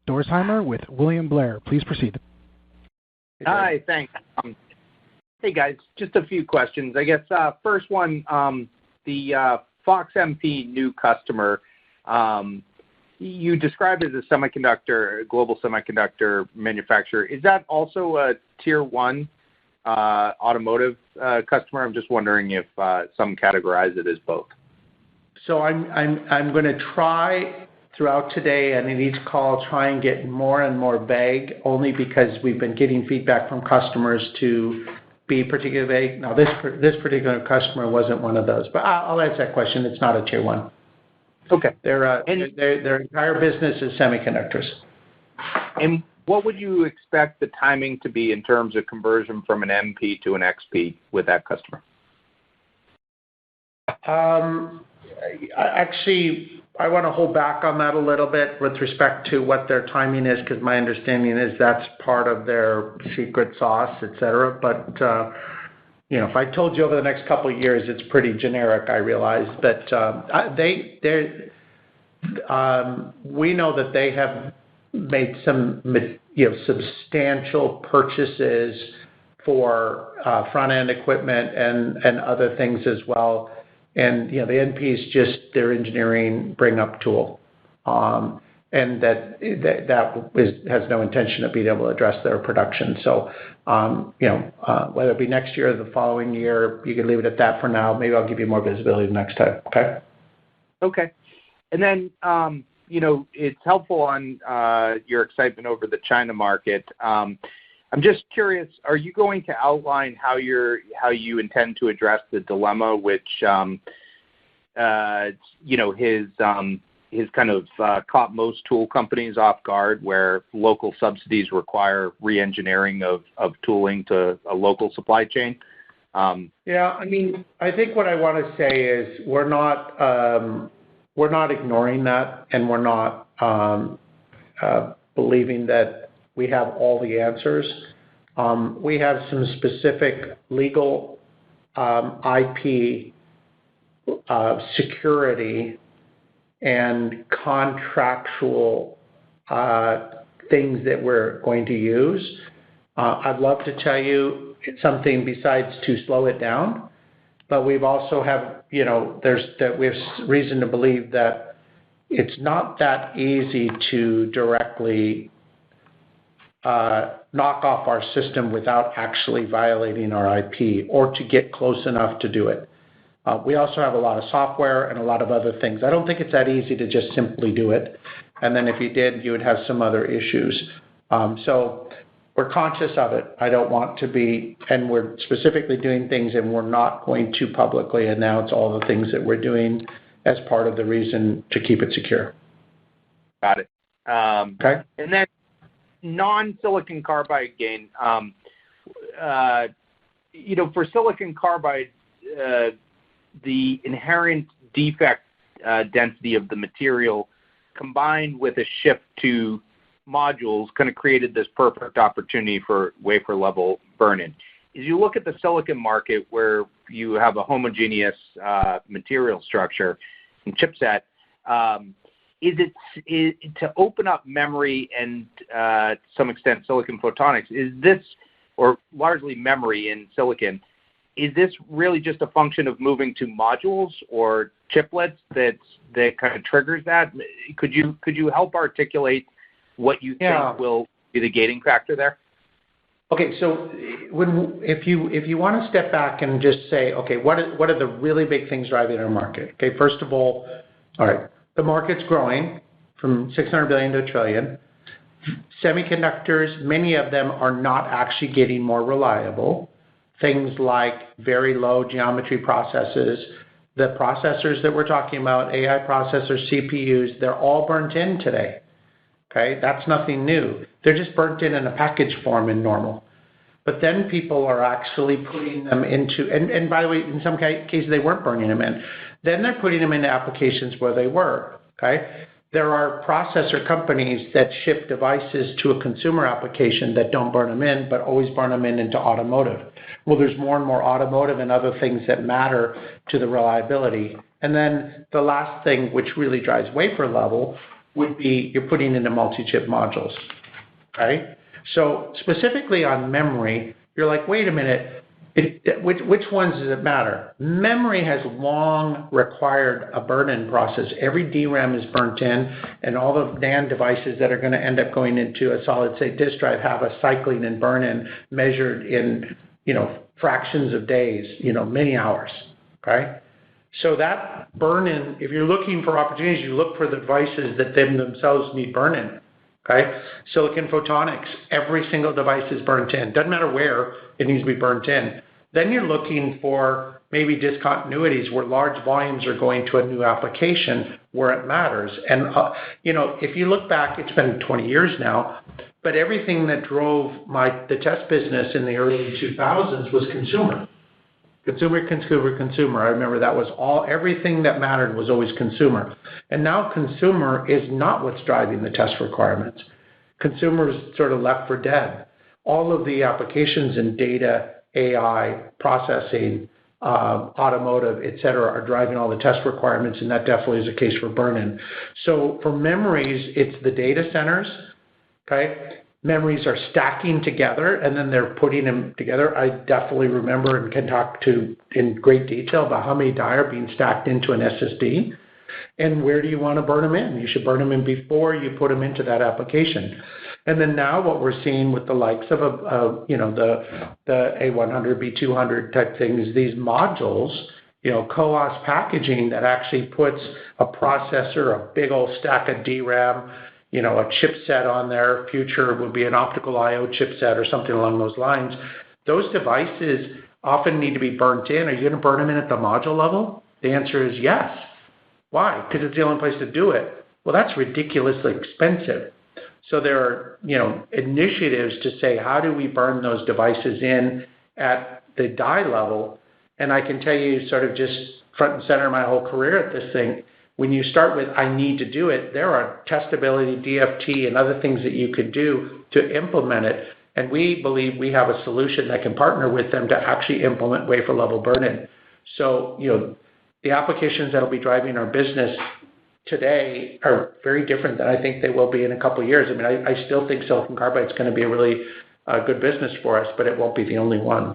Dorsheimer with William Blair. Please proceed. Hi, thanks. Hey, guys, just a few questions. I guess first one, the Fox MP new customer, you described it as a global semiconductor manufacturer. Is that also a tier one automotive customer? I'm just wondering if some categorize it as both. So I'm going to try throughout today and in each call try and get more and more vague, only because we've been getting feedback from customers to be particularly vague. Now this particular customer wasn't one of those, but I'll answer that question. It's not a tier one. Okay. Their entire business is semiconductors. And what would you expect the timing to be in terms of conversion from an MP to an XP with that customer? I want to hold back on that a little bit with respect to what their timing is, because my understanding is that's part of their secret sauce, et cetera. But, if I told you over the next couple of years, it's pretty generic, I realize. But we know that they have made some substantial purchases for front-end equipment and other things as well. And, the NP is just their engineering bring-up tool. And that has no intention of being able to address their production. So, whether it be next year or the following year, you can leave it at that for now. Maybe I'll give you more visibility the next time, okay? Okay. And then, it's helpful on your excitement over the China market. I'm just curious, are you going to outline how you intend to address the dilemma, which, his kind of caught most tool companies off guard, where local subsidies require re-engineering of tooling to a local supply chain? Yeah, I think what I want to say is we're not ignoring that, and we're not believing that we have all the answers. We have some specific legal IP security and contractual things that we're going to use. I'd love to tell you something besides to slow it down, but we've also have, we have reason to believe that it's not that easy to directly knock off our system without actually violating our IP, or to get close enough to do it. We also have a lot of software and a lot of other things. I don't think it's that easy to just simply do it. And then if you did, you would have some other issues. So we're conscious of it. I don't want to be, and we're specifically doing things, and we're not going to publicly announce all the things that we're doing as part of the reason to keep it secure. Got it. Okay. And then non-silicon carbide gain. For silicon carbide, the inherent defect density of the material combined with a shift to modules kind of created this perfect opportunity for wafer level burn-in. As you look at the silicon market, where you have a homogeneous material structure and chipset, is it to open up memory and to some extent silicon photonics? Is this, or largely memory in silicon, is this really just a function of moving to modules or chiplets that kind of triggers that? Could you help articulate what you think will be the gating factor there? Okay, so if you want to step back and just say, okay, what are the really big things driving our market? Okay, first of all right, the market's growing from $600 billion to $1 trillion. Semiconductors, many of them are not actually getting more reliable. Things like very low geometry processes, the processors that we're talking about, AI processors, CPUs, they're all burnt in today. Okay, that's nothing new. They're just burnt in a package form in normal. But then people are actually putting them into, and by the way, in some cases they weren't burning them in. Then they're putting them into applications where they were. Okay, there are processor companies that ship devices to a consumer application that don't burn them in, but always burn them into automotive. Well, there's more and more automotive and other things that matter to the reliability. And then the last thing, which really drives wafer level, would be you're putting into multi-chip modules. Okay? So specifically on memory, you're like, wait a minute, which ones does it matter? Memory has long required a burn-in process. Every DRAM is burnt in, and all the NAND devices that are going to end up going into a solid-state disk drive have a cycling and burn-in measured in, fractions of days, many hours. Okay? So that burn-in, if you're looking for opportunities, you look for the devices that themselves need burn-in. Okay? Silicon photonics, every single device is burnt in. Doesn't matter where, it needs to be burnt in. Then you're looking for maybe discontinuities where large volumes are going to a new application where it matters. And, if you look back, it's been 20 years now, but everything that drove the test business in the early 2000s was consumer. Consumer. I remember that was everything that mattered was always consumer. And now consumer is not what's driving the test requirements. Consumer is sort of left for dead. All of the applications in data, AI, processing, automotive, et cetera, are driving all the test requirements, and that definitely is the case for burn-in. So for memories, it's the data centers, okay? Memories are stacking together, and then they're putting them together. I definitely remember and can talk in great detail about how many die are being stacked into an SSD, and where do you want to burn them in? You should burn them in before you put them into that application. And then now what we're seeing with the likes of the A100, B200 type things, these modules, CoWoS packaging that actually puts a processor, a big old stack of DRAM, a chipset on there. Future would be an optical I/O chipset or something along those lines. Those devices often need to be burnt in. Are you going to burn them in at the module level? The answer is yes. Why? Because it's the only place to do it. Well, that's ridiculously expensive. So there are, initiatives to say, how do we burn those devices in at the die level? And I can tell you sort of just front and center my whole career at this thing, when you start with, I need to do it, there are testability, DFT, and other things that you could do to implement it. And we believe we have a solution that can partner with them to actually implement wafer level burn-in. So, the applications that will be driving our business today are very different than I think they will be in a couple of years. I mean, I still think silicon carbide is going to be a really good business for us, but it won't be the only one.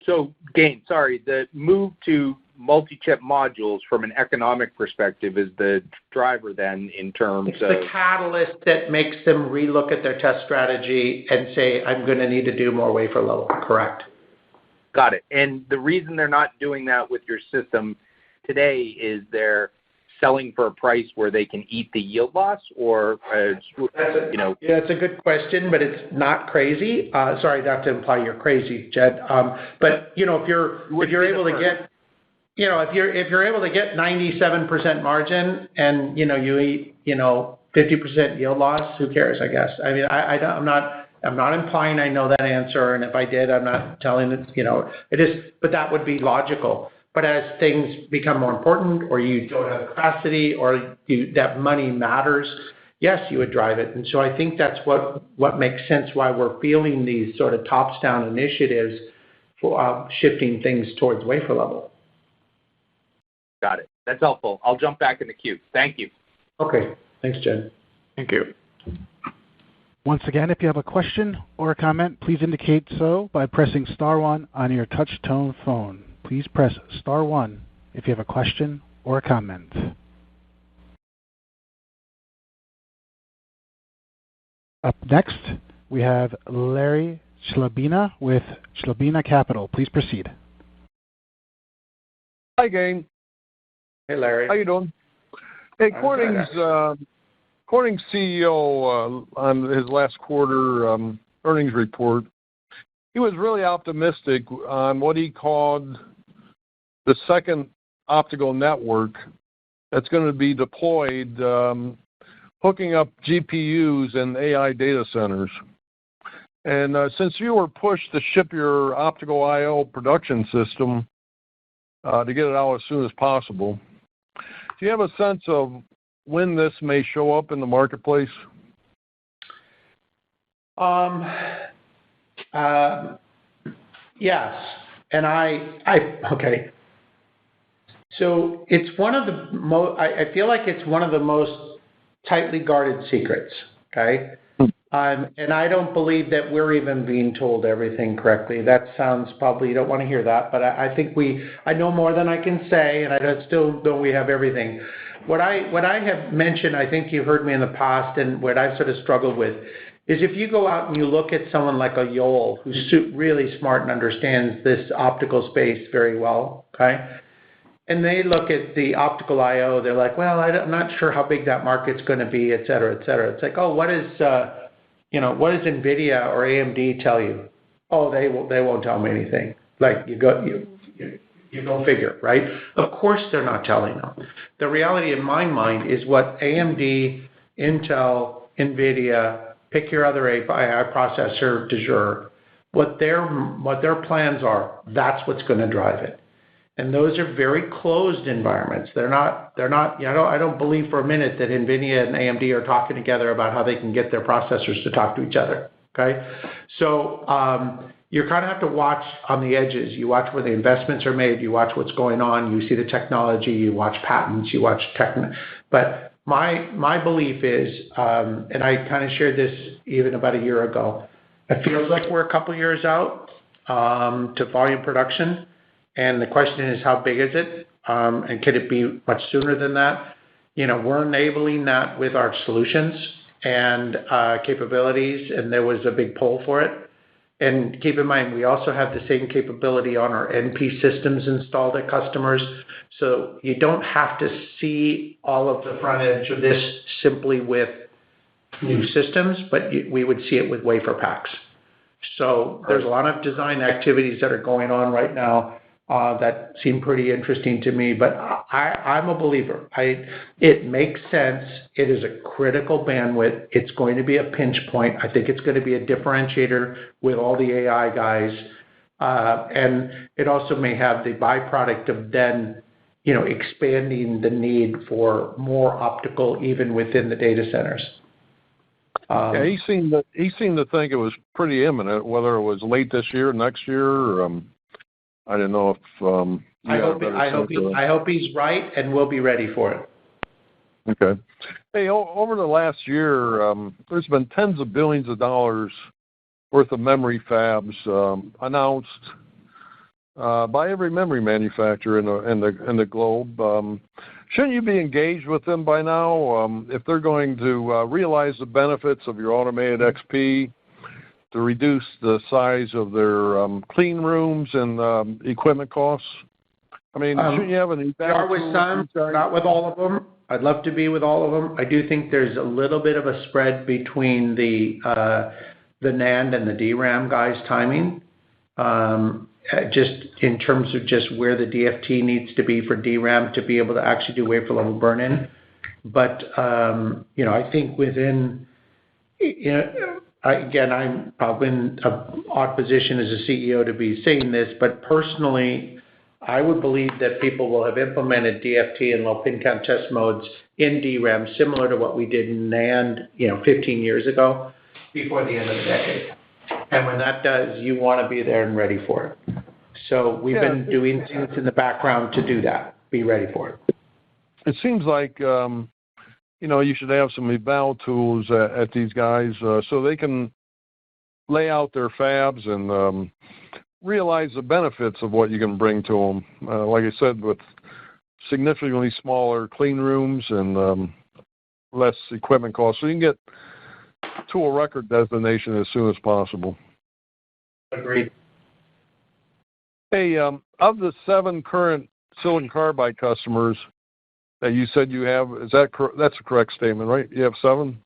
So, Gayn, the move to multi-chip modules from an economic perspective is the driver then in terms of... It's the catalyst that makes them relook at their test strategy and say, I'm going to need to do more wafer level. Correct. Got it. And the reason they're not doing that with your system today is they're selling for a price where they can eat the yield loss, or Yeah, it's a good question, but it's not crazy. Sorry, not to imply you're crazy, Jed. But if you're able to get, if you're able to get 97% margin and you eat 50% yield loss, who cares? I guess. I mean, I'm not implying I know that answer, and if I did, I'm not telling it. It is, but that would be logical. But as things become more important, or you don't have capacity, or that money matters, yes, you would drive it. And so I think that's what makes sense why we're feeling these sort of tops-down initiatives for shifting things towards wafer level. Got it. That's helpful. I'll jump back in the queue. Thank you. Okay. Thanks, Jen. Thank you. Once again, if you have a question or a comment, please indicate so by pressing star 1 on your touch-tone phone. Please press star 1 if you have a question or a comment. Up next, we have Larry Schlabina with Schlabina Capital. Please proceed. Hi, Gayn. Hey, Larry. How you doing? Hey, According to CEO on his last quarter earnings report, he was really optimistic on what he called the second optical network that's going to be deployed, hooking up GPUs in AI data centers. And since you were pushed to ship your optical I/O production system to get it out as soon as possible, do you have a sense of when this may show up in the marketplace? Yes. And okay. So it's one of the I feel like it's one of the most tightly guarded secrets, okay? And I don't believe that we're even being told everything correctly. That sounds probably, you don't want to hear that, but I think I know more than I can say, and I still know we have everything. What I have mentioned, I think you've heard me in the past, and what I've sort of struggled with, is if you go out and you look at someone like a Yole, who's really smart and understands this optical space very well, okay? And they look at the optical I/O, they're like, well, I'm not sure how big that market's going to be, et cetera, et cetera. It's like, oh, what does NVIDIA or AMD tell you? Oh, they won't tell me anything. Like, you go figure, right? Of course they're not telling them. The reality in my mind is what AMD, Intel, NVIDIA, pick your other AI processor du jour, what their plans are, that's what's going to drive it. And those are very closed environments. They're not. I don't believe for a minute that NVIDIA and AMD are talking together about how they can get their processors to talk to each other. Okay, so you kind of have to watch on the edges. You watch where the investments are made. You watch what's going on. You see the technology. You watch patents. You watch But my belief is, and I kind of shared this even about a year ago. It feels like we're a couple years out to volume production. And the question is, how big is it? And could it be much sooner than that? We're enabling that with our solutions and capabilities, and there was a big pull for it. And keep in mind, we also have the same capability on our NP systems installed at customers. So you don't have to see all of the front edge of this simply with new systems, but we would see it with WaferPaks. So there's a lot of design activities that are going on right now that seem pretty interesting to me, but I'm a believer. It makes sense. It is a critical bandwidth. It's going to be a pinch point. I think it's going to be a differentiator with all the AI guys, and it also may have the byproduct of then, expanding the need for more optical even within the data centers. Yeah, he seemed to think it was pretty imminent, whether it was late this year, next year, or I don't know if. I hope he's right, and we'll be ready for it. Okay. Hey, over the last year, there's been tens of billions of dollars worth of memory fabs announced by every memory manufacturer in the globe. Shouldn't you be engaged with them by now if they're going to realize the benefits of your automated XP? To reduce the size of their clean rooms and equipment costs? I mean, shouldn't you have an We are with some, not with all of them. I'd love to be with all of them. I do think there's a little bit of a spread between the NAND and the DRAM guys' timing, just in terms of just where the DFT needs to be for DRAM to be able to actually do wafer level burn-in. But, I think within, again, I'm probably in an odd position as a CEO to be saying this, but personally, I would believe that people will have implemented DFT and low pin count test modes in DRAM similar to what we did in NAND, 15 years ago, before the end of the decade. And when that does, you want to be there and ready for it. So we've been doing things in the background to do that. Be ready for it. It seems like you should have some eval tools at these guys so they can lay out their fabs and realize the benefits of what you can bring to them. Like I said, with significantly smaller clean rooms and less equipment costs, so you can get to a record destination as soon as possible. Agreed. Hey, of the 7 current silicon carbide customers, that you said you have. Is that that's a correct statement, right? You have 7?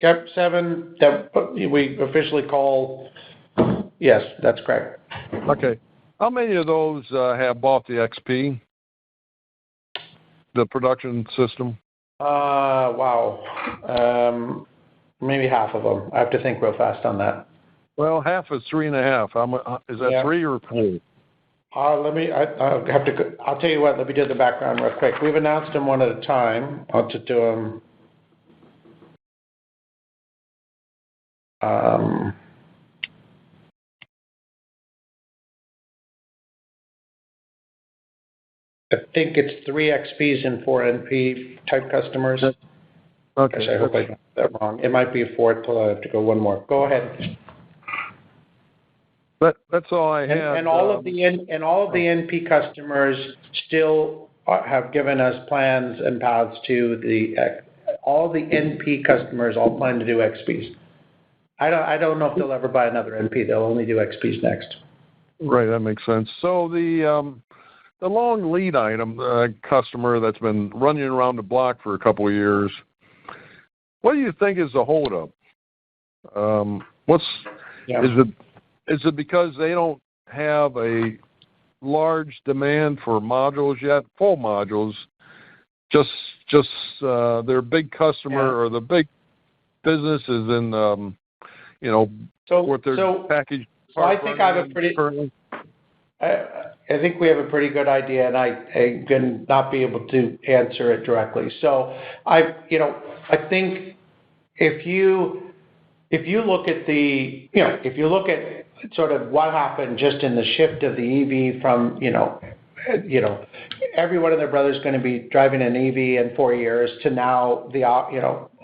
Yep, 7 that we officially call. Yes, that's correct. Okay. How many of those have bought the XP, the production system? Wow. Maybe half of them. I have to think real fast on that. Well, half is 3.5. Is that 3 or 4? I'll tell you what. Let me do the background real quick. We've announced them one at a time. I'll just do them. I think it's 3 XPs and 4 NP type customers. Okay. Gosh, I hope I got that wrong. It might be a 4th. I have to go one more. Go ahead. That's all I have. And all of the NP customers still have given us plans and paths to all the NP customers all plan to do XPs. I don't know if they'll ever buy another NP. They'll only do XPs next. Right, that makes sense. So the long lead item customer that's been running around the block for a couple of years, what do you think is the holdup? Is it because they don't have a large demand for modules yet, full modules? Just their big customer or the big business is in what their package. So I think I have I think we have a pretty good idea, and I'm going to not be able to answer it directly. So I think if you look at sort of what happened just in the shift of the EV from every one of their brothers going to be driving an EV in 4 years to now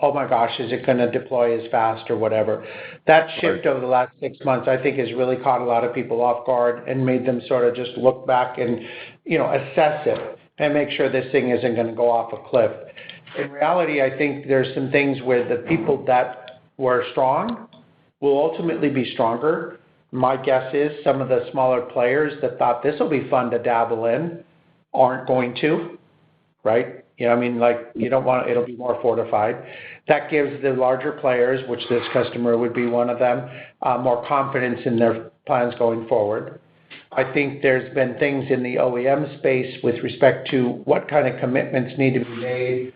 oh my gosh, is it going to deploy as fast or whatever? That shift over the last 6 months, I think, has really caught a lot of people off guard and made them sort of just look back and assess it and make sure this thing isn't going to go off a cliff. In reality, I think there's some things where the people that were strong will ultimately be stronger. My guess is some of the smaller players that thought this will be fun to dabble in aren't going to, right? You don't want it'll be more fortified. That gives the larger players, which this customer would be one of them, more confidence in their plans going forward. I think there's been things in the OEM space with respect to what kind of commitments need to be made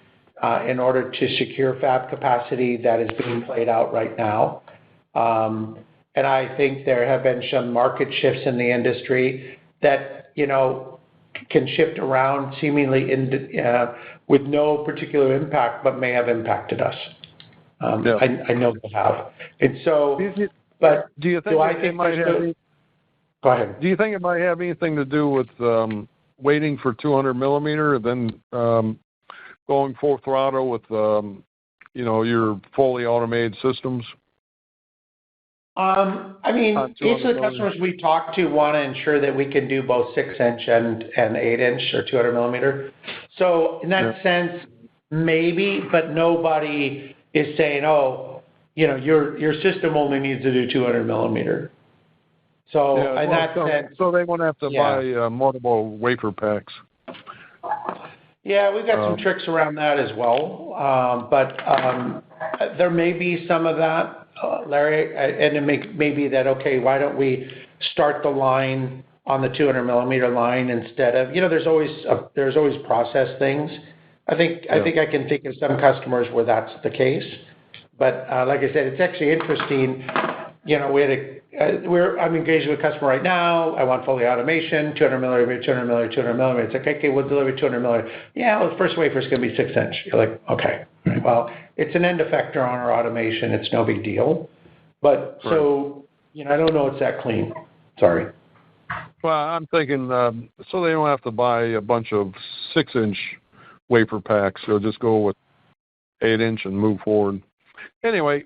in order to secure fab capacity that is being played out right now. And I think there have been some market shifts in the industry that, can shift around seemingly with no particular impact, but may have impacted us. I know they have. And so, but do you think it might have? Go ahead. Do you think it might have anything to do with waiting for 200 millimeter, then going full throttle with your fully automated systems? Each of the customers we talk to want to ensure that we can do both 6-inch and 8-inch or 200 millimeter. So in that sense, maybe, but nobody is saying, your system only needs to do 200 millimeter. So in that sense, so they won't have to buy multiple WaferPaks. Yeah, we've got some tricks around that as well, but there may be some of that. Larry, and it may be that, okay, why don't we start the line on the 200 millimeter line instead of, there's always process things. I think I can think of some customers where that's the case. But like I said, it's actually interesting. I'm engaged with a customer right now. I want fully automation, 200 millimeter, 200 millimeter, 200 millimeter. It's like, okay, we'll deliver 200 millimeter. Yeah, well, the first wafer is going to be 6-inch. You're like, okay, well, it's an end effector on our automation. It's no big deal. But so, I don't know it's that clean. Sorry. Well, I'm thinking so they don't have to buy a bunch of 6-inch WaferPaks. They'll just go with 8-inch and move forward. Anyway,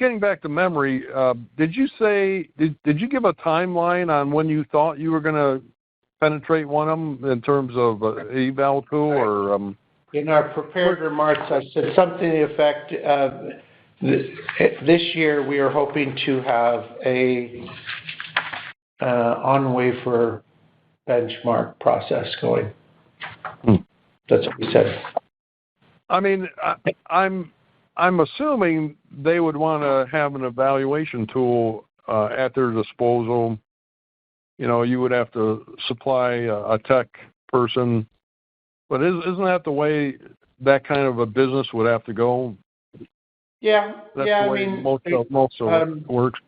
getting back to memory, did you give a timeline on when you thought you were going to penetrate one of them in terms of eval tool or? In our prepared remarks, I said something to the effect of this year we are hoping to have a on-wafer benchmark process going. That's what we said. I mean, I'm assuming they would want to have an evaluation tool at their disposal. You know, you would have to supply a tech person, but isn't that the way that kind of a business would have to go? Yeah, That's yeah. the way most of it works.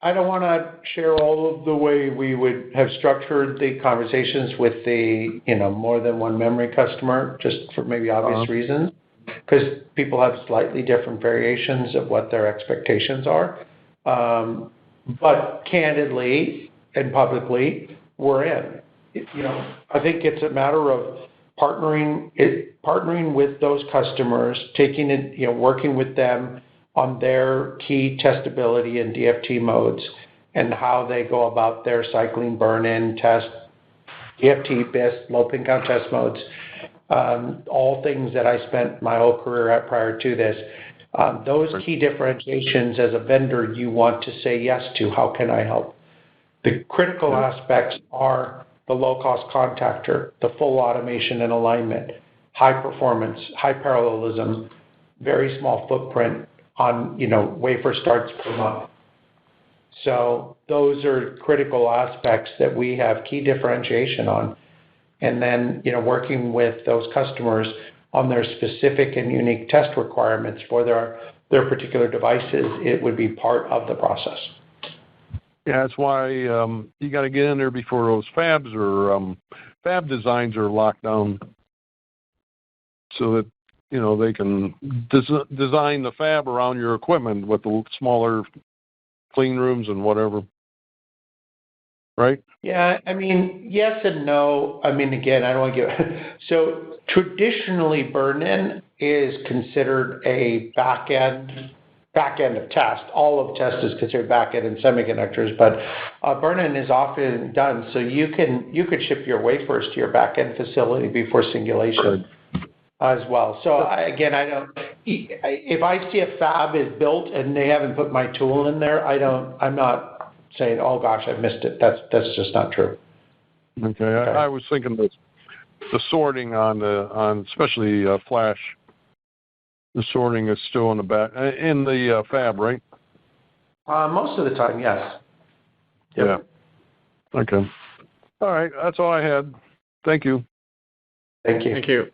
I don't want to share all of the way we would have structured the conversations with the, more than one memory customer, just for maybe obvious reasons, because people have slightly different variations of what their expectations are. But candidly and publicly, we're in. I think it's a matter of partnering with those customers, taking it, working with them on their key testability and DFT modes and how they go about their cycling burn-in test, DFT, BIS, low pin count test modes, all things that I spent my whole career at prior to this. Those key differentiations as a vendor you want to say yes to. How can I help? The critical aspects are the low-cost contactor, the full automation and alignment, high performance, high parallelism, very small footprint on, wafer starts per month. So those are critical aspects that we have key differentiation on. And then, working with those customers on their specific and unique test requirements for their particular devices, it would be part of the process. Yeah, that's why you got to get in there before those fabs or fab designs are locked down, so that they can design the fab around your equipment with the smaller clean rooms and whatever. Right? Yeah, I mean, yes and no. I mean, again, I don't want to give. So traditionally, burn-in is considered a back end of test. All of test is considered back end in semiconductors, but burn-in is often done so you could ship your wafers to your back end facility before singulation as well. So if I see a fab is built and they haven't put my tool in there, I'm not saying, oh gosh, I missed it. That's just not true. Okay. I was thinking the sorting on especially flash. The sorting is still in the back in the fab, right? Most of the time, yes. Yep. Yeah. Okay. All right. That's all I had. Thank you. Thank you. Thank you.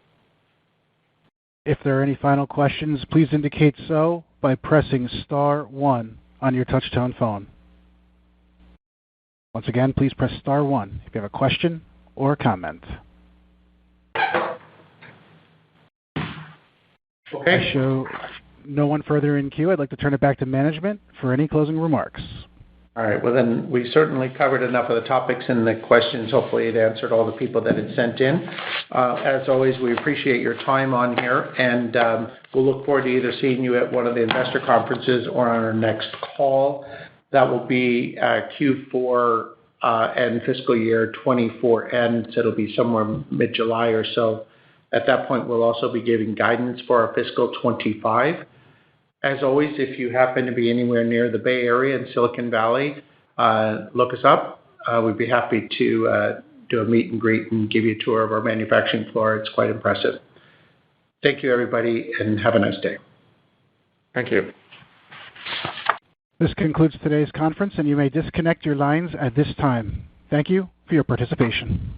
If there are any final questions, please indicate so by pressing star 1 on your touch-tone phone. Once again, please press star 1 if you have a question or a comment. Okay. I show no one further in queue. I'd like to turn it back to management for any closing remarks. All right. Well, then we certainly covered enough of the topics in the questions. Hopefully it answered all the people that had sent in. As always, we appreciate your time on here, and we'll look forward to either seeing you at one of the investor conferences or on our next call. That will be Q4 and fiscal year 24 end, so it'll be somewhere mid-July or so. At that point, we'll also be giving guidance for our fiscal 25. As always, if you happen to be anywhere near the Bay Area and Silicon Valley, look us up. We'd be happy to do a meet and greet and give you a tour of our manufacturing floor. It's quite impressive. Thank you, everybody, and have a nice day. Thank you. This concludes today's conference, and you may disconnect your lines at this time. Thank you for your participation.